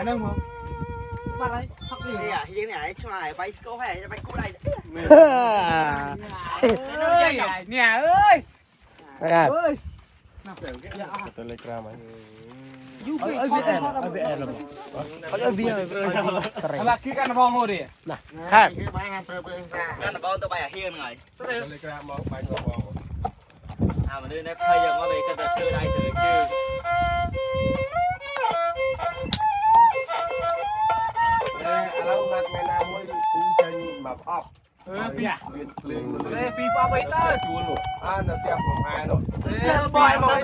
nâng không bắt đấy thắc gì à gì này xoài bay sco hay bay cú này nè ơi ơi Telegram ấy. là khi căn vong ngồi đi hai cái nó bao tao bay ở hiên rồi Telegram mau bay ngồi. à mà đưa này bây giờ ngồi về cái đợt chơi đây thử chưa Lâu mặt ngày nào mới cú chân mập ốc. pi pa bay ta Nó tiếp một hai rồi. bòi